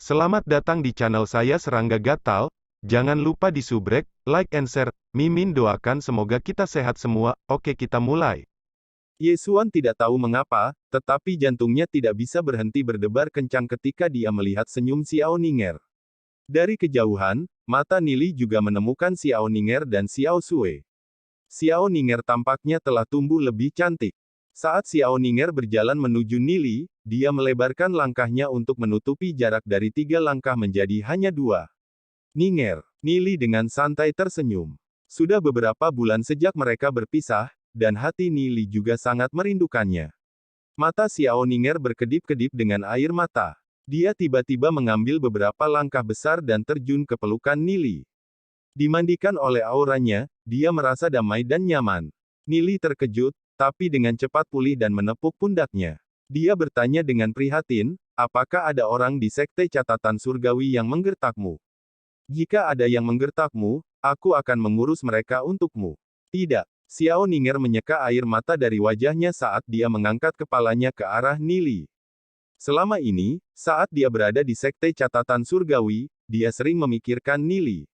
Selamat datang di channel saya Serangga Gatal. Jangan lupa di subrek, like and share. Mimin doakan semoga kita sehat semua. Oke, kita mulai. Yesuan tidak tahu mengapa, tetapi jantungnya tidak bisa berhenti berdebar kencang ketika dia melihat senyum Xiao Ninger. Dari kejauhan, mata Nili juga menemukan Xiao Ninger dan Xiao Sue. Xiao Ninger tampaknya telah tumbuh lebih cantik. Saat Xiao Ninger berjalan menuju Nili, dia melebarkan langkahnya untuk menutupi jarak dari 3 langkah menjadi hanya 2. Ninger, Nili dengan santai tersenyum. Sudah beberapa bulan sejak mereka berpisah, dan hati Nili juga sangat merindukannya. Mata Xiao Ninger berkedip-kedip dengan air mata. Dia tiba-tiba mengambil beberapa langkah besar dan terjun ke pelukan Nili. Dimandikan oleh auranya, dia merasa damai dan nyaman. Nili terkejut, tapi dengan cepat pulih dan menepuk pundaknya. Dia bertanya dengan prihatin, apakah ada orang di sekte catatan surgawi yang menggertakmu? Jika ada yang menggertakmu, aku akan mengurus mereka untukmu. Tidak. Xiao Ninger menyeka air mata dari wajahnya saat dia mengangkat kepalanya ke arah Nili. Selama ini, saat dia berada di sekte catatan surgawi, dia sering memikirkan Nili.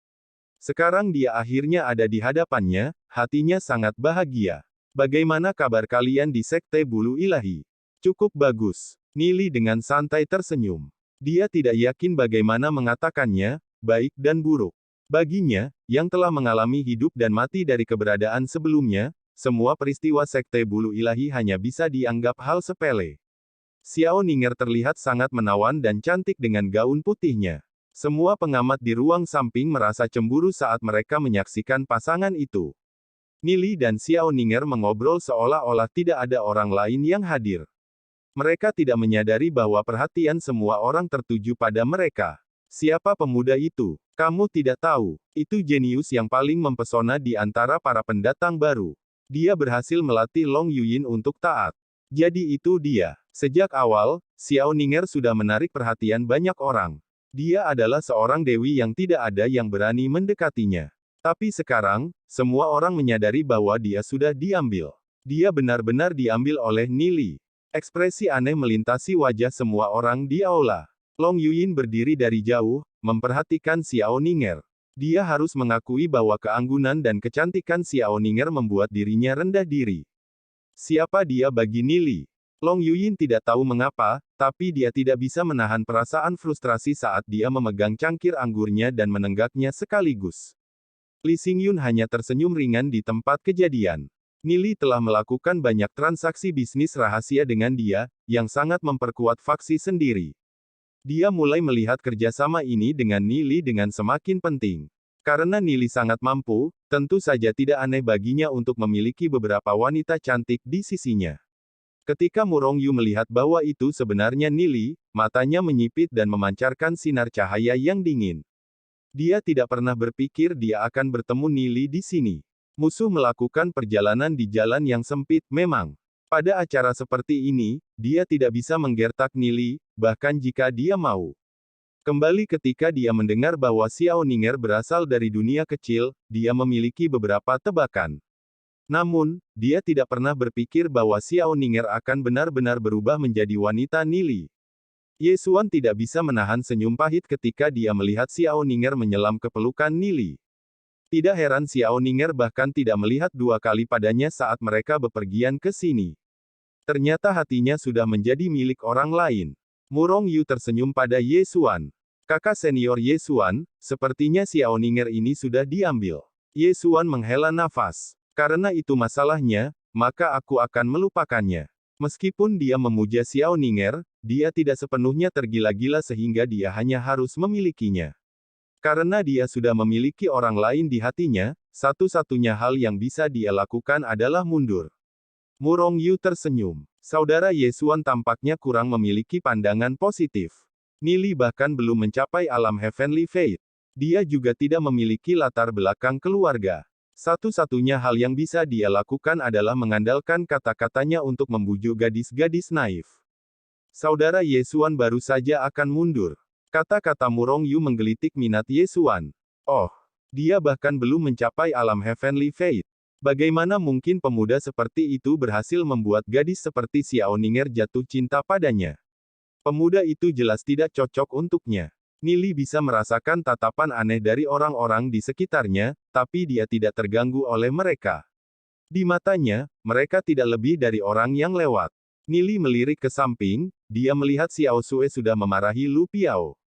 Sekarang dia akhirnya ada di hadapannya, hatinya sangat bahagia. Bagaimana kabar kalian di sekte bulu ilahi? Cukup bagus. Nili dengan santai tersenyum. Dia tidak yakin bagaimana mengatakannya, baik dan buruk. Baginya, yang telah mengalami hidup dan mati dari keberadaan sebelumnya, semua peristiwa sekte bulu ilahi hanya bisa dianggap hal sepele. Xiao Ninger terlihat sangat menawan dan cantik dengan gaun putihnya. Semua pengamat di ruang samping merasa cemburu saat mereka menyaksikan pasangan itu. Nili dan Xiao Ninger mengobrol seolah-olah tidak ada orang lain yang hadir. Mereka tidak menyadari bahwa perhatian semua orang tertuju pada mereka. Siapa pemuda itu? Kamu tidak tahu. Itu jenius yang paling mempesona di antara para pendatang baru. Dia berhasil melatih Long Yuyin untuk taat. Jadi itu dia. Sejak awal, Xiao Ninger sudah menarik perhatian banyak orang. Dia adalah seorang dewi yang tidak ada yang berani mendekatinya. Tapi sekarang, semua orang menyadari bahwa dia sudah diambil. Dia benar-benar diambil oleh Nili. Ekspresi aneh melintasi wajah semua orang di aula. Long Yuyin berdiri dari jauh, memperhatikan Xiao Ninger. Dia harus mengakui bahwa keanggunan dan kecantikan Xiao Ninger membuat dirinya rendah diri. Siapa dia bagi Nili? Long Yuyin tidak tahu mengapa, tapi dia tidak bisa menahan perasaan frustrasi saat dia memegang cangkir anggurnya dan menenggaknya sekaligus. Li Xingyun hanya tersenyum ringan di tempat kejadian. Nili telah melakukan banyak transaksi bisnis rahasia dengan dia, yang sangat memperkuat faksi sendiri. Dia mulai melihat kerjasama ini dengan Nili dengan semakin penting. Karena Nili sangat mampu, tentu saja tidak aneh baginya untuk memiliki beberapa wanita cantik di sisinya. Ketika Murong Yu melihat bahwa itu sebenarnya Nili, matanya menyipit dan memancarkan sinar cahaya yang dingin. Dia tidak pernah berpikir dia akan bertemu Nili di sini. Musuh melakukan perjalanan di jalan yang sempit, memang. Pada acara seperti ini, dia tidak bisa menggertak Nili, bahkan jika dia mau. Kembali ketika dia mendengar bahwa Xiao Ninger berasal dari dunia kecil, dia memiliki beberapa tebakan. Namun, dia tidak pernah berpikir bahwa Xiao Ninger akan benar-benar berubah menjadi wanita Nili. Yesuan tidak bisa menahan senyum pahit ketika dia melihat Xiao Ninger menyelam ke pelukan Nili. Tidak heran Xiao Ninger bahkan tidak melihat 2 kali padanya saat mereka bepergian ke sini. Ternyata hatinya sudah menjadi milik orang lain. Murong Yu tersenyum pada Yesuan. Kakak senior Yesuan, sepertinya Xiao Ninger ini sudah diambil. Yesuan menghela nafas. Karena itu masalahnya, maka aku akan melupakannya. Meskipun dia memuja Xiao Ninger, dia tidak sepenuhnya tergila-gila sehingga dia hanya harus memilikinya. Karena dia sudah memiliki orang lain di hatinya, satu-satunya hal yang bisa dia lakukan adalah mundur. Murong Yu tersenyum. Saudara Yesuan tampaknya kurang memiliki pandangan positif. Nili bahkan belum mencapai alam Heavenly Fate. Dia juga tidak memiliki latar belakang keluarga. Satu-satunya hal yang bisa dia lakukan adalah mengandalkan kata-katanya untuk membujuk gadis-gadis naif. Saudara Yesuan baru saja akan mundur. Kata-kata Murong Yu menggelitik minat Yesuan. Oh, dia bahkan belum mencapai alam Heavenly Fate. Bagaimana mungkin pemuda seperti itu berhasil membuat gadis seperti Xiao Ninger jatuh cinta padanya? Pemuda itu jelas tidak cocok untuknya. Nili bisa merasakan tatapan aneh dari orang-orang di sekitarnya, tapi dia tidak terganggu oleh mereka. Di matanya, mereka tidak lebih dari orang yang lewat. Nili melirik ke samping, dia melihat Xiao Sue sudah memarahi Lu Piao.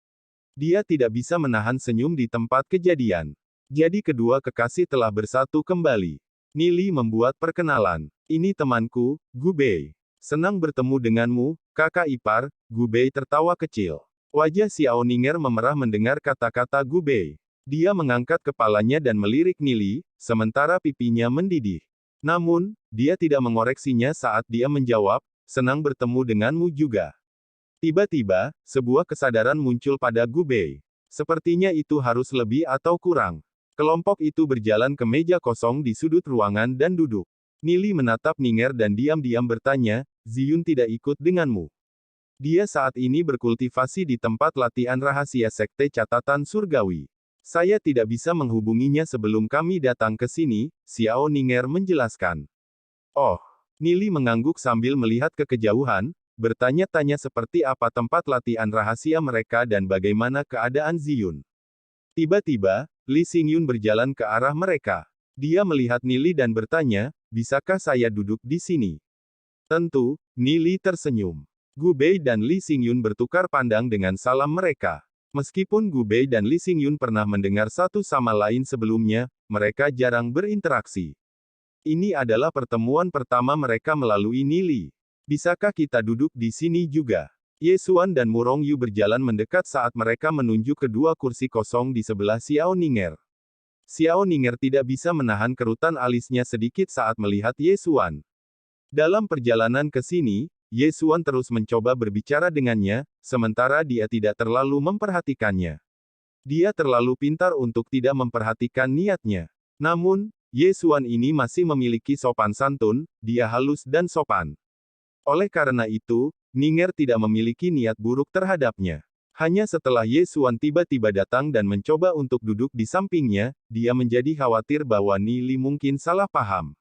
Dia tidak bisa menahan senyum di tempat kejadian. Jadi kedua kekasih telah bersatu kembali. Nili membuat perkenalan. Ini temanku, Gu Bei. Senang bertemu denganmu, kakak ipar. Gu Bei tertawa kecil. Wajah Xiao Ninger memerah mendengar kata-kata Gu Bei. Dia mengangkat kepalanya dan melirik Nili, sementara pipinya mendidih. Namun, dia tidak mengoreksinya saat dia menjawab, senang bertemu denganmu juga. Tiba-tiba, sebuah kesadaran muncul pada Gu Bei. Sepertinya itu harus lebih atau kurang. Kelompok itu berjalan ke meja kosong di sudut ruangan dan duduk. Nili menatap Ninger dan diam-diam bertanya, Ziyun tidak ikut denganmu. Dia saat ini berkultivasi di tempat latihan rahasia Sekte Catatan Surgawi. Saya tidak bisa menghubunginya sebelum kami datang ke sini, Xiao Ninger menjelaskan. Oh, Nili mengangguk sambil melihat ke kejauhan, bertanya-tanya seperti apa tempat latihan rahasia mereka dan bagaimana keadaan Ziyun. Tiba-tiba, Li Xingyun berjalan ke arah mereka. Dia melihat Nili dan bertanya, bisakah saya duduk di sini? Tentu, Nili tersenyum. Gu Bei dan Li Xingyun bertukar pandang dengan salam mereka. Meskipun Gu Bei dan Li Xingyun pernah mendengar satu sama lain sebelumnya, mereka jarang berinteraksi. Ini adalah pertemuan pertama mereka melalui Nili. Bisakah kita duduk di sini juga? Ye Xuan dan Murong Yu berjalan mendekat saat mereka menunjuk kedua kursi kosong di sebelah Xiao Ninger. Xiao Ninger tidak bisa menahan kerutan alisnya sedikit saat melihat Ye Xuan. Dalam perjalanan ke sini, Ye Xuan terus mencoba berbicara dengannya, sementara dia tidak terlalu memperhatikannya. Dia terlalu pintar untuk tidak memperhatikan niatnya. Namun, Ye Xuan ini masih memiliki sopan santun, dia halus dan sopan. Oleh karena itu, Ninger tidak memiliki niat buruk terhadapnya. Hanya setelah Ye Xuan tiba-tiba datang dan mencoba untuk duduk di sampingnya, dia menjadi khawatir bahwa Nili mungkin salah paham.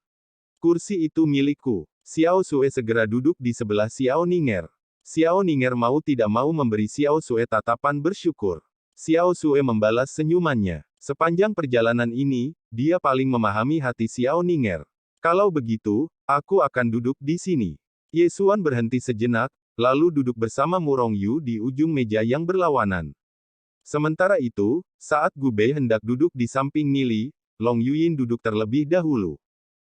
Kursi itu milikku. Xiao Sue segera duduk di sebelah Xiao Ninger. Xiao Ninger mau tidak mau memberi Xiao Sue tatapan bersyukur. Xiao Sue membalas senyumannya. Sepanjang perjalanan ini, dia paling memahami hati Xiao Ninger. Kalau begitu, aku akan duduk di sini. Ye Xuan berhenti sejenak, lalu duduk bersama Murong Yu di ujung meja yang berlawanan. Sementara itu, saat Gu Bei hendak duduk di samping Nili, Long Yuyin duduk terlebih dahulu.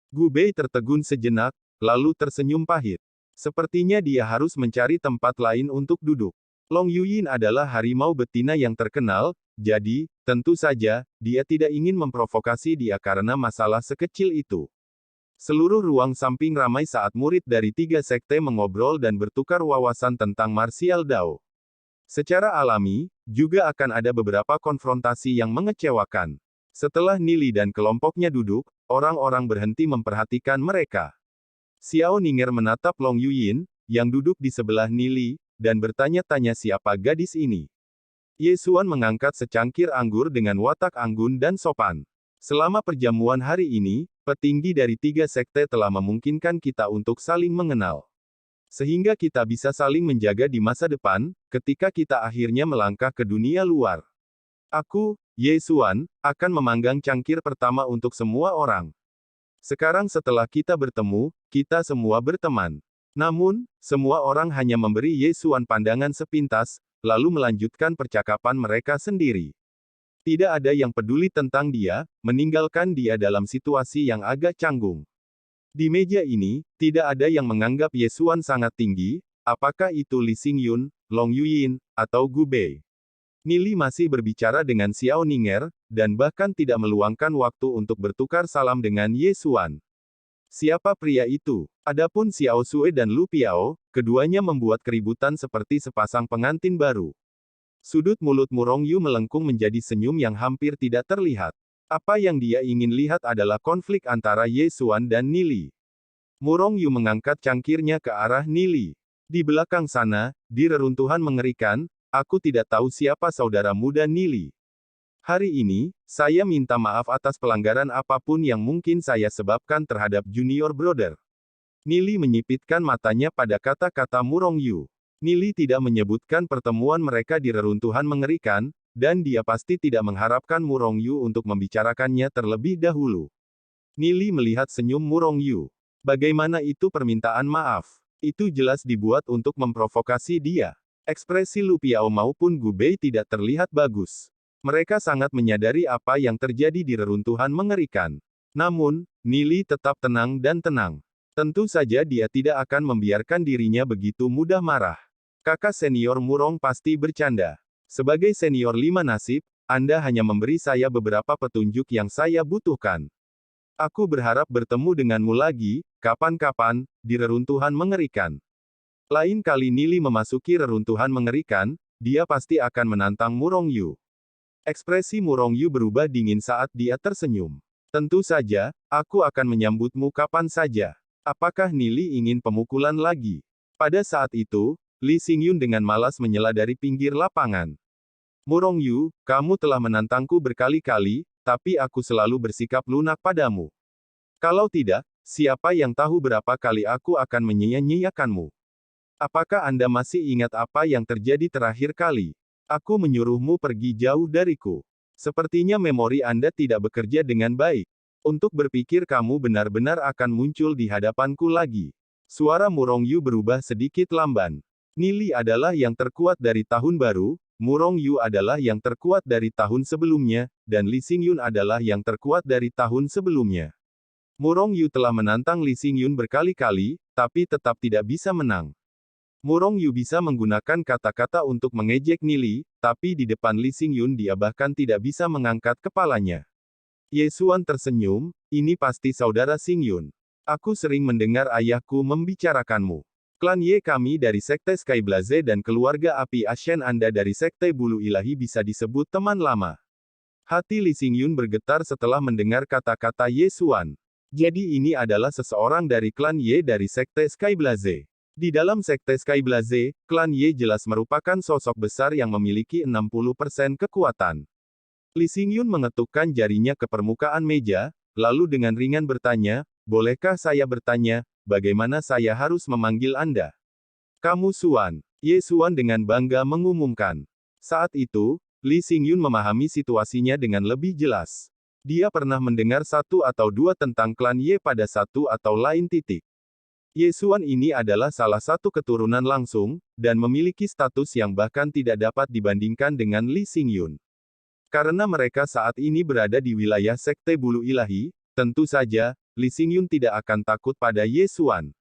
Gu Bei tertegun sejenak, lalu tersenyum pahit. Sepertinya dia harus mencari tempat lain untuk duduk. Long Yuyin adalah harimau betina yang terkenal, jadi, tentu saja, dia tidak ingin memprovokasi dia karena masalah sekecil itu. Seluruh ruang samping ramai saat murid dari 3 sekte mengobrol dan bertukar wawasan tentang martial Dao. Secara alami, juga akan ada beberapa konfrontasi yang mengecewakan. Setelah Nili dan kelompoknya duduk, orang-orang berhenti memperhatikan mereka. Xiao Ninger menatap Long Yuyin, yang duduk di sebelah Nili, dan bertanya-tanya siapa gadis ini. Ye Xuan mengangkat secangkir anggur dengan watak anggun dan sopan. Selama perjamuan hari ini, petinggi dari 3 sekte telah memungkinkan kita untuk saling mengenal. Sehingga kita bisa saling menjaga di masa depan, ketika kita akhirnya melangkah ke dunia luar. Aku, Ye Xuan, akan memanggang cangkir pertama untuk semua orang. Sekarang setelah kita bertemu, kita semua berteman. Namun, semua orang hanya memberi Ye Xuan pandangan sepintas, lalu melanjutkan percakapan mereka sendiri. Tidak ada yang peduli tentang dia, meninggalkan dia dalam situasi yang agak canggung. Di meja ini, tidak ada yang menganggap Ye Xuan sangat tinggi, apakah itu Li Xingyun, Long Yuyin, atau Gu Bei. Nili masih berbicara dengan Xiao Ninger, dan bahkan tidak meluangkan waktu untuk bertukar salam dengan Ye Xuan. Siapa pria itu? Adapun Xiao Sue dan Lu Piao, keduanya membuat keributan seperti sepasang pengantin baru. Sudut mulut Murong Yu melengkung menjadi senyum yang hampir tidak terlihat. Apa yang dia ingin lihat adalah konflik antara Ye Xuan dan Nili. Murong Yu mengangkat cangkirnya ke arah Nili. Di belakang sana, di reruntuhan mengerikan, aku tidak tahu siapa saudara muda Nili. Hari ini, saya minta maaf atas pelanggaran apapun yang mungkin saya sebabkan terhadap junior brother. Nili menyipitkan matanya pada kata-kata Murong Yu. Nili tidak menyebutkan pertemuan mereka di reruntuhan mengerikan, dan dia pasti tidak mengharapkan Murongyu untuk membicarakannya terlebih dahulu. Nili melihat senyum Murongyu. Bagaimana itu permintaan maaf? Itu jelas dibuat untuk memprovokasi dia. Ekspresi Lu Piao maupun Gu Bei tidak terlihat bagus. Mereka sangat menyadari apa yang terjadi di reruntuhan mengerikan. Namun, Nili tetap tenang dan tenang. Tentu saja dia tidak akan membiarkan dirinya begitu mudah marah. Kakak senior Murong pasti bercanda. Sebagai senior 5 nasib, Anda hanya memberi saya beberapa petunjuk yang saya butuhkan. Aku berharap bertemu denganmu lagi, kapan-kapan, di reruntuhan mengerikan. Lain kali Nili memasuki reruntuhan mengerikan, dia pasti akan menantang Murongyu. Ekspresi Murongyu berubah dingin saat dia tersenyum. Tentu saja, aku akan menyambutmu kapan saja. Apakah Nili ingin pemukulan lagi? Pada saat itu, Lee Xingyun dengan malas menyela dari pinggir lapangan. Murongyu, kamu telah menantangku berkali-kali, tapi aku selalu bersikap lunak padamu. Kalau tidak, siapa yang tahu berapa kali aku akan menyia-nyiakanmu? Apakah Anda masih ingat apa yang terjadi terakhir kali? Aku menyuruhmu pergi jauh dariku. Sepertinya memori Anda tidak bekerja dengan baik. Untuk berpikir kamu benar-benar akan muncul di hadapanku lagi. Suara Murongyu berubah sedikit lamban. Nili adalah yang terkuat dari tahun baru, Murongyu adalah yang terkuat dari tahun sebelumnya, dan Lee Xingyun adalah yang terkuat dari tahun sebelumnya. Murongyu telah menantang Lee Xingyun berkali-kali, tapi tetap tidak bisa menang. Murongyu bisa menggunakan kata-kata untuk mengejek Nili, tapi di depan Lee Xingyun dia bahkan tidak bisa mengangkat kepalanya. Ye Xuan tersenyum, ini pasti saudara Xingyun. Aku sering mendengar ayahku membicarakanmu. Klan Ye kami dari Sekte Sky Blaze dan keluarga Api Ashen Anda dari Sekte Bulu Ilahi bisa disebut teman lama. Hati Lee Xingyun bergetar setelah mendengar kata-kata Ye Xuan. Jadi ini adalah seseorang dari klan Ye dari Sekte Sky Blaze. Di dalam Sekte Sky Blaze, klan Ye jelas merupakan sosok besar yang memiliki 60% kekuatan. Lee Xingyun mengetukkan jarinya ke permukaan meja, lalu dengan ringan bertanya, bolehkah saya bertanya, bagaimana saya harus memanggil Anda? Kamu Xuan. Ye Xuan dengan bangga mengumumkan. Saat itu, Lee Xingyun memahami situasinya dengan lebih jelas. Dia pernah mendengar satu atau dua tentang klan Ye pada satu atau lain titik. Ye Xuan ini adalah salah satu keturunan langsung, dan memiliki status yang bahkan tidak dapat dibandingkan dengan Lee Xingyun. Karena mereka saat ini berada di wilayah Sekte Bulu Ilahi, tentu saja, Lee Xingyun tidak akan takut pada Ye Xuan.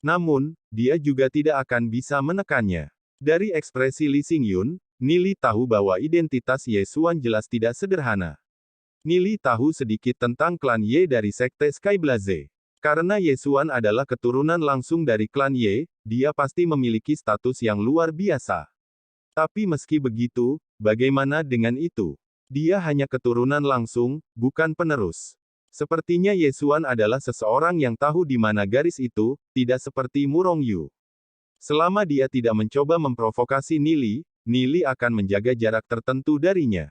Namun, dia juga tidak akan bisa menekannya. Dari ekspresi Lee Xingyun, Nili tahu bahwa identitas Ye Xuan jelas tidak sederhana. Nili tahu sedikit tentang klan Ye dari Sekte Sky Blaze. Karena Ye Xuan adalah keturunan langsung dari klan Ye, dia pasti memiliki status yang luar biasa. Tapi meski begitu, bagaimana dengan itu? Dia hanya keturunan langsung, bukan penerus. Sepertinya Ye Xuan adalah seseorang yang tahu di mana garis itu, tidak seperti Murongyu. Selama dia tidak mencoba memprovokasi Nili, Nili akan menjaga jarak tertentu darinya.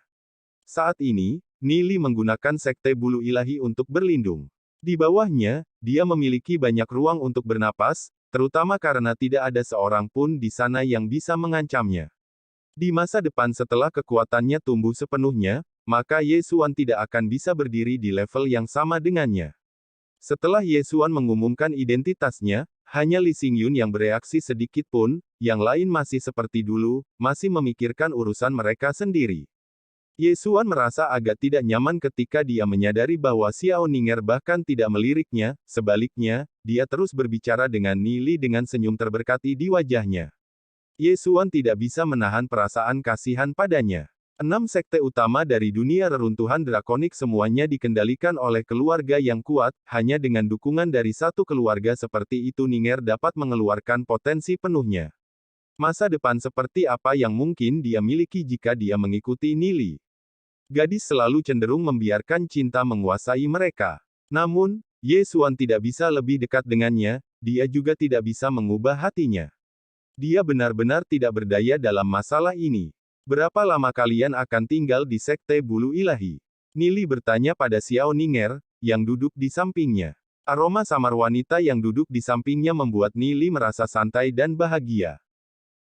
Saat ini, Nili menggunakan Sekte Bulu Ilahi untuk berlindung. Di bawahnya, dia memiliki banyak ruang untuk bernapas, terutama karena tidak ada seorang pun di sana yang bisa mengancamnya. Di masa depan setelah kekuatannya tumbuh sepenuhnya, maka Ye Xuan tidak akan bisa berdiri di level yang sama dengannya. Setelah Ye Xuan mengumumkan identitasnya, hanya Lee Xingyun yang bereaksi sedikit pun, yang lain masih seperti dulu, masih memikirkan urusan mereka sendiri. Ye Xuan merasa agak tidak nyaman ketika dia menyadari bahwa Xiao Ninger bahkan tidak meliriknya, sebaliknya, dia terus berbicara dengan Nili dengan senyum terberkati di wajahnya. Ye Xuan tidak bisa menahan perasaan kasihan padanya. 6 sekte utama dari dunia reruntuhan drakonik semuanya dikendalikan oleh keluarga yang kuat, hanya dengan dukungan dari satu keluarga seperti itu Ninger dapat mengeluarkan potensi penuhnya. Masa depan seperti apa yang mungkin dia miliki jika dia mengikuti Nili? Gadis selalu cenderung membiarkan cinta menguasai mereka. Namun, Ye Xuan tidak bisa lebih dekat dengannya, dia juga tidak bisa mengubah hatinya. Dia benar-benar tidak berdaya dalam masalah ini. Berapa lama kalian akan tinggal di Sekte Bulu Ilahi? Nili bertanya pada Xiao Ninger, yang duduk di sampingnya. Aroma samar wanita yang duduk di sampingnya membuat Nili merasa santai dan bahagia.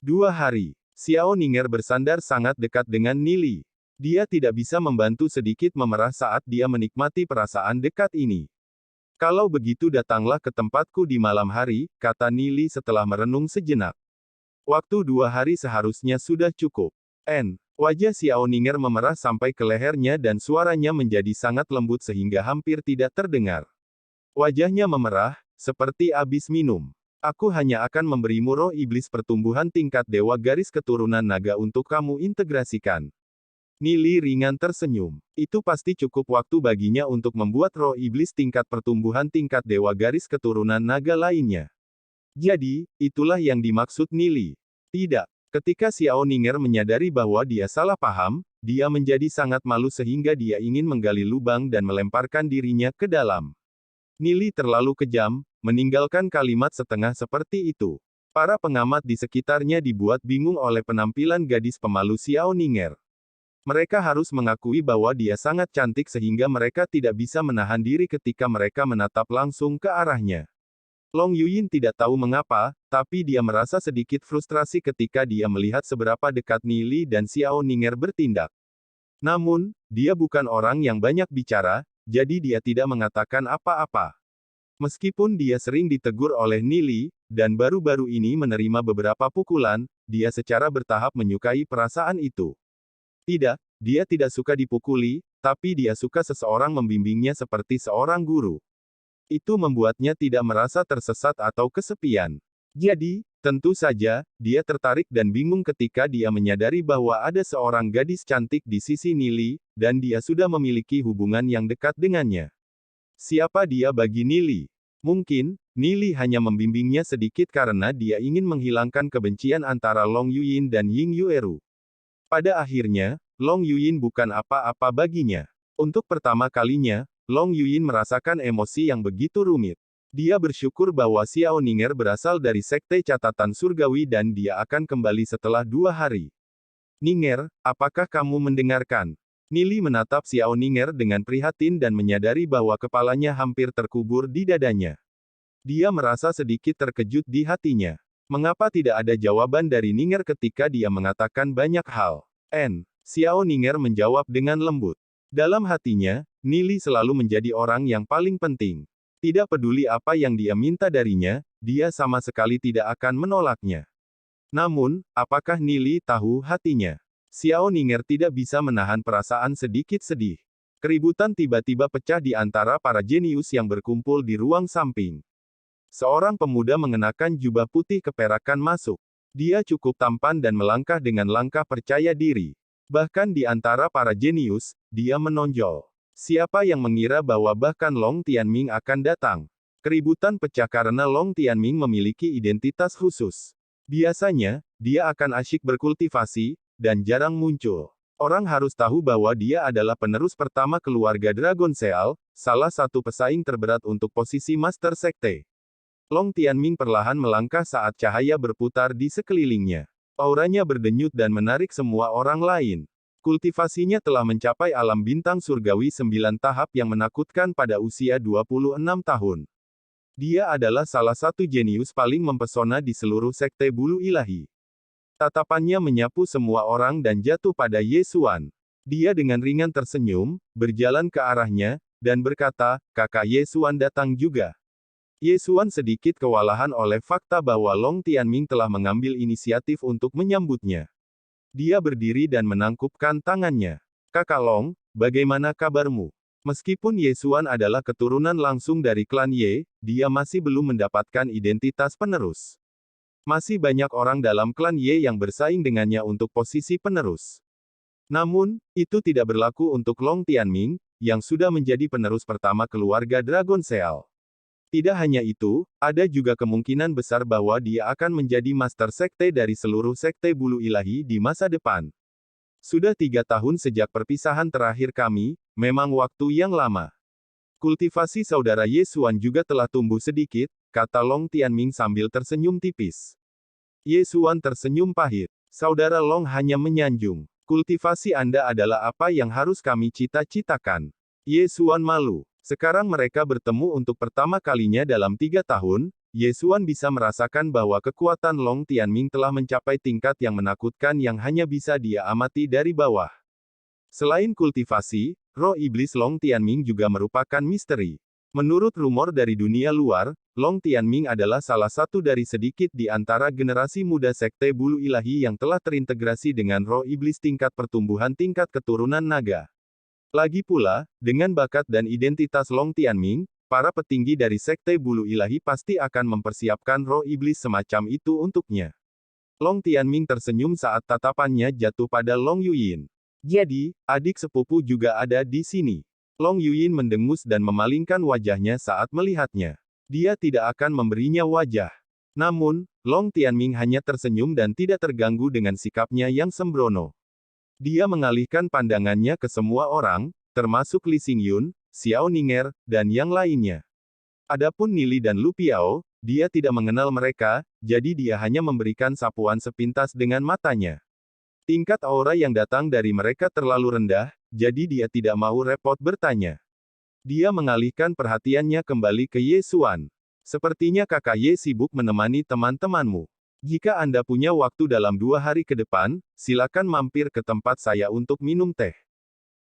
2 hari. Xiao Ninger bersandar sangat dekat dengan Nili. Dia tidak bisa membantu sedikit memerah saat dia menikmati perasaan dekat ini. Kalau begitu datanglah ke tempatku di malam hari, kata Nili setelah merenung sejenak. Waktu 2 hari seharusnya sudah cukup. Wajah Xiao Ninger memerah sampai ke lehernya dan suaranya menjadi sangat lembut sehingga hampir tidak terdengar. Wajahnya memerah, seperti habis minum. Aku hanya akan memberimu roh iblis pertumbuhan tingkat dewa garis keturunan naga untuk kamu integrasikan. Nili ringan tersenyum. Itu pasti cukup waktu baginya untuk membuat roh iblis tingkat pertumbuhan tingkat dewa garis keturunan naga lainnya. Jadi, itulah yang dimaksud Nili. Tidak. Ketika Xiao Ninger menyadari bahwa dia salah paham, dia menjadi sangat malu sehingga dia ingin menggali lubang dan melemparkan dirinya ke dalam. Nili terlalu kejam, meninggalkan kalimat setengah seperti itu. Para pengamat di sekitarnya dibuat bingung oleh penampilan gadis pemalu Xiao Ninger. Mereka harus mengakui bahwa dia sangat cantik sehingga mereka tidak bisa menahan diri ketika mereka menatap langsung ke arahnya. Long Yuyin tidak tahu mengapa, tapi dia merasa sedikit frustrasi ketika dia melihat seberapa dekat Nili dan Xiao Ninger bertindak. Namun, dia bukan orang yang banyak bicara, jadi dia tidak mengatakan apa-apa. Meskipun dia sering ditegur oleh Nili, dan baru-baru ini menerima beberapa pukulan, dia secara bertahap menyukai perasaan itu. Tidak, dia tidak suka dipukuli, tapi dia suka seseorang membimbingnya seperti seorang guru. Itu membuatnya tidak merasa tersesat atau kesepian. Jadi, tentu saja, dia tertarik dan bingung ketika dia menyadari bahwa ada seorang gadis cantik di sisi Nili, dan dia sudah memiliki hubungan yang dekat dengannya. Siapa dia bagi Nili? Mungkin, Nili hanya membimbingnya sedikit karena dia ingin menghilangkan kebencian antara Long Yuyin dan Ying Yueru. Pada akhirnya, Long Yuyin bukan apa-apa baginya. Untuk pertama kalinya, Long Yuyin merasakan emosi yang begitu rumit. Dia bersyukur bahwa Xiao Ninger berasal dari Sekte Catatan Surgawi dan dia akan kembali setelah 2 hari. Ninger, apakah kamu mendengarkan? Nili menatap Xiao Ninger dengan prihatin dan menyadari bahwa kepalanya hampir terkubur di dadanya. Dia merasa sedikit terkejut di hatinya. Mengapa tidak ada jawaban dari Ninger ketika dia mengatakan banyak hal? Xiao Ninger menjawab dengan lembut. Dalam hatinya, Nili selalu menjadi orang yang paling penting. Tidak peduli apa yang dia minta darinya, dia sama sekali tidak akan menolaknya. Namun, apakah Nili tahu hatinya? Xiao Ninger tidak bisa menahan perasaan sedikit sedih. Keributan tiba-tiba pecah di antara para jenius yang berkumpul di ruang samping. Seorang pemuda mengenakan jubah putih keperakan masuk. Dia cukup tampan dan melangkah dengan langkah percaya diri. Bahkan di antara para jenius, dia menonjol. Siapa yang mengira bahwa bahkan Long Tianming akan datang? Keributan pecah karena Long Tianming memiliki identitas khusus. Biasanya, dia akan asyik berkultivasi, dan jarang muncul. Orang harus tahu bahwa dia adalah penerus pertama keluarga Dragon Seal, salah satu pesaing terberat untuk posisi Master Sekte. Long Tianming perlahan melangkah saat cahaya berputar di sekelilingnya. Auranya berdenyut dan menarik semua orang lain. Kultivasinya telah mencapai alam bintang surgawi 9 tahap yang menakutkan pada usia 26 tahun. Dia adalah salah satu jenius paling mempesona di seluruh Sekte Bulu Ilahi. Tatapannya menyapu semua orang dan jatuh pada Ye Xuan. Dia dengan ringan tersenyum, berjalan ke arahnya, dan berkata, "Kakak Ye Xuan datang juga." Ye Xuan sedikit kewalahan oleh fakta bahwa Long Tianming telah mengambil inisiatif untuk menyambutnya. Dia berdiri dan menangkupkan tangannya. "Kakak Long, bagaimana kabarmu?" Meskipun Ye Xuan adalah keturunan langsung dari klan Ye, dia masih belum mendapatkan identitas penerus. Masih banyak orang dalam klan Ye yang bersaing dengannya untuk posisi penerus. Namun, itu tidak berlaku untuk Long Tianming, yang sudah menjadi penerus pertama keluarga Dragon Seal. Tidak hanya itu, ada juga kemungkinan besar bahwa dia akan menjadi Master Sekte dari seluruh Sekte Bulu Ilahi di masa depan. Sudah 3 tahun sejak perpisahan terakhir kami, memang waktu yang lama. Kultivasi saudara Ye Xuan juga telah tumbuh sedikit, kata Long Tianming sambil tersenyum tipis. Ye Xuan tersenyum pahit. Saudara Long hanya menyanjung. Kultivasi Anda adalah apa yang harus kami cita-citakan. Ye Xuan malu. Sekarang mereka bertemu untuk pertama kalinya dalam 3 tahun, Ye Xuan bisa merasakan bahwa kekuatan Long Tianming telah mencapai tingkat yang menakutkan yang hanya bisa dia amati dari bawah. Selain kultivasi, roh iblis Long Tianming juga merupakan misteri. Menurut rumor dari dunia luar, Long Tianming adalah salah satu dari sedikit di antara generasi muda Sekte Bulu Ilahi yang telah terintegrasi dengan roh iblis tingkat pertumbuhan tingkat keturunan naga. Lagi pula, dengan bakat dan identitas Long Tianming, para petinggi dari Sekte Bulu Ilahi pasti akan mempersiapkan roh iblis semacam itu untuknya. Long Tianming tersenyum saat tatapannya jatuh pada Long Yuyin. Jadi, adik sepupu juga ada di sini. Long Yuyin mendengus dan memalingkan wajahnya saat melihatnya. Dia tidak akan memberinya wajah. Namun, Long Tianming hanya tersenyum dan tidak terganggu dengan sikapnya yang sembrono. Dia mengalihkan pandangannya ke semua orang, termasuk Li Xingyun, Xiao Ninger, dan yang lainnya. Adapun Nili dan Lu Piao, dia tidak mengenal mereka, jadi dia hanya memberikan sapuan sepintas dengan matanya. Tingkat aura yang datang dari mereka terlalu rendah, jadi dia tidak mau repot bertanya. Dia mengalihkan perhatiannya kembali ke Ye Xuan. Sepertinya kakak Ye sibuk menemani teman-temanmu. Jika Anda punya waktu dalam 2 hari ke depan, silakan mampir ke tempat saya untuk minum teh.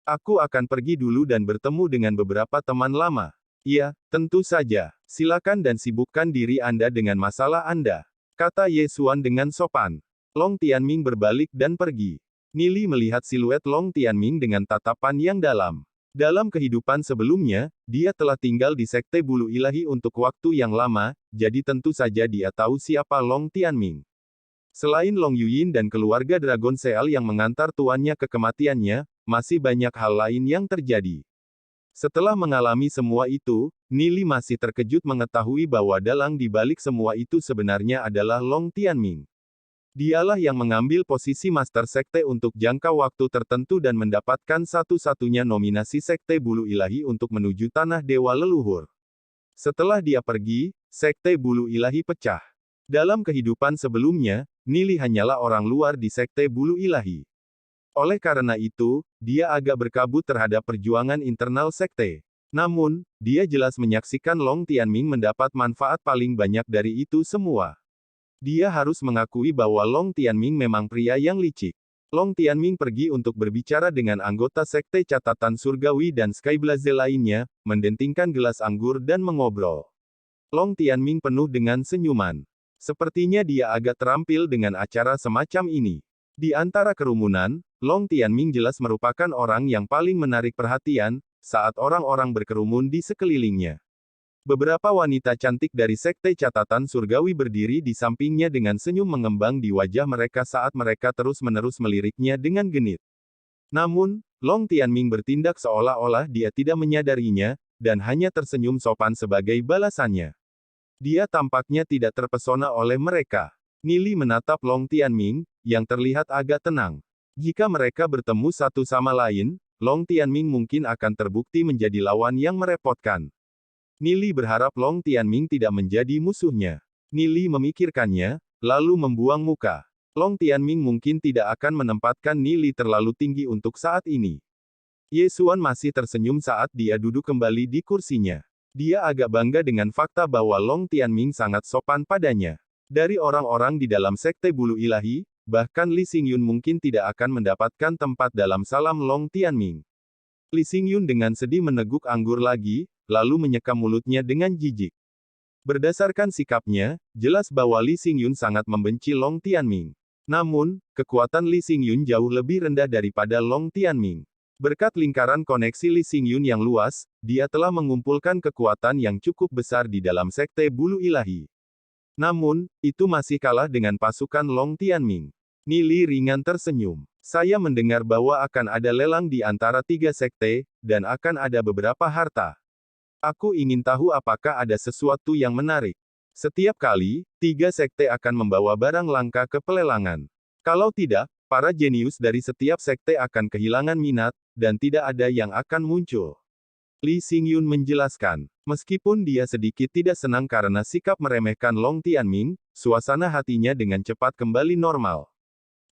Aku akan pergi dulu dan bertemu dengan beberapa teman lama. Iya, tentu saja. Silakan dan sibukkan diri Anda dengan masalah Anda, kata Ye Xuan dengan sopan. Long Tianming berbalik dan pergi. Nili melihat siluet Long Tianming dengan tatapan yang dalam. Dalam kehidupan sebelumnya, dia telah tinggal di Sekte Bulu Ilahi untuk waktu yang lama, jadi tentu saja dia tahu siapa Long Tianming. Selain Long Yuyin dan keluarga Dragon Seal yang mengantar tuannya ke kematiannya, masih banyak hal lain yang terjadi. Setelah mengalami semua itu, Nili masih terkejut mengetahui bahwa dalang di balik semua itu sebenarnya adalah Long Tianming. Dialah yang mengambil posisi Master Sekte untuk jangka waktu tertentu dan mendapatkan satu-satunya nominasi Sekte Bulu Ilahi untuk menuju Tanah Dewa Leluhur. Setelah dia pergi, Sekte Bulu Ilahi pecah. Dalam kehidupan sebelumnya, Nili hanyalah orang luar di Sekte Bulu Ilahi. Oleh karena itu, dia agak berkabut terhadap perjuangan internal sekte. Namun, dia jelas menyaksikan Long Tianming mendapat manfaat paling banyak dari itu semua. Dia harus mengakui bahwa Long Tianming memang pria yang licik. Long Tianming pergi untuk berbicara dengan anggota Sekte Catatan Surgawi dan Skyblaze lainnya, mendentingkan gelas anggur dan mengobrol. Long Tianming penuh dengan senyuman. Sepertinya dia agak terampil dengan acara semacam ini. Di antara kerumunan, Long Tianming jelas merupakan orang yang paling menarik perhatian, saat orang-orang berkerumun di sekelilingnya. Beberapa wanita cantik dari Sekte Catatan Surgawi berdiri di sampingnya dengan senyum mengembang di wajah mereka saat mereka terus-menerus meliriknya dengan genit. Namun, Long Tianming bertindak seolah-olah dia tidak menyadarinya, dan hanya tersenyum sopan sebagai balasannya. Dia tampaknya tidak terpesona oleh mereka. Nili menatap Long Tianming, yang terlihat agak tenang. Jika mereka bertemu satu sama lain, Long Tianming mungkin akan terbukti menjadi lawan yang merepotkan. Nili berharap Long Tianming tidak menjadi musuhnya. Nili memikirkannya, lalu membuang muka. Long Tianming mungkin tidak akan menempatkan Nili terlalu tinggi untuk saat ini. Ye Xuan masih tersenyum saat dia duduk kembali di kursinya. Dia agak bangga dengan fakta bahwa Long Tianming sangat sopan padanya. Dari orang-orang di dalam Sekte Bulu Ilahi, bahkan Li Xingyun mungkin tidak akan mendapatkan tempat dalam salam Long Tianming. Li Xingyun dengan sedih meneguk anggur lagi, lalu menyekam mulutnya dengan jijik. Berdasarkan sikapnya, jelas bahwa Li Xingyun sangat membenci Long Tianming. Namun, kekuatan Li Xingyun jauh lebih rendah daripada Long Tianming. Berkat lingkaran koneksi Li Xingyun yang luas, dia telah mengumpulkan kekuatan yang cukup besar di dalam Sekte Bulu Ilahi. Namun, itu masih kalah dengan pasukan Long Tianming. Nili ringan tersenyum. Saya mendengar bahwa akan ada lelang di antara 3 sekte, dan akan ada beberapa harta. Aku ingin tahu apakah ada sesuatu yang menarik. Setiap kali, 3 sekte akan membawa barang langka ke pelelangan. Kalau tidak, para jenius dari setiap sekte akan kehilangan minat, dan tidak ada yang akan muncul. Li Xingyun menjelaskan. Meskipun dia sedikit tidak senang karena sikap meremehkan Long Tianming, suasana hatinya dengan cepat kembali normal.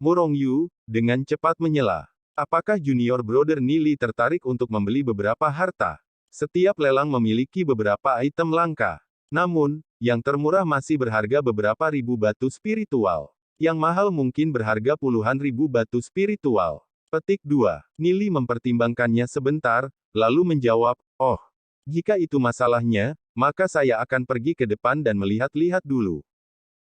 Murong Yu, dengan cepat menyela. Apakah junior brother Nili tertarik untuk membeli beberapa harta? Setiap lelang memiliki beberapa item langka. Namun, yang termurah masih berharga beberapa ribu batu spiritual. Yang mahal mungkin berharga puluhan ribu batu spiritual. Petik 2. Nili mempertimbangkannya sebentar, lalu menjawab, "Oh, jika itu masalahnya, maka saya akan pergi ke depan dan melihat-lihat dulu."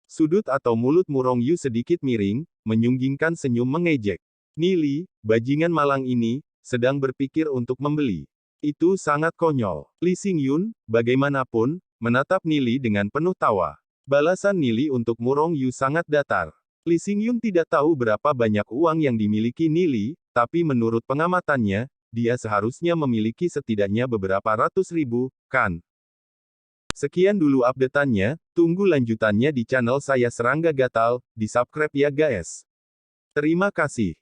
Sudut atau mulut Murong Yu sedikit miring, menyunggingkan senyum mengejek. Nili, bajingan malang ini, sedang berpikir untuk membeli. Itu sangat konyol. Li Xingyun, bagaimanapun, menatap Nili dengan penuh tawa. Balasan Nili untuk Murong Yu sangat datar. Li Xingyun tidak tahu berapa banyak uang yang dimiliki Nili, tapi menurut pengamatannya, dia seharusnya memiliki setidaknya beberapa ratus ribu, kan? Sekian dulu update-annya, tunggu lanjutannya di channel saya Serangga Gatal, di subscribe ya guys. Terima kasih.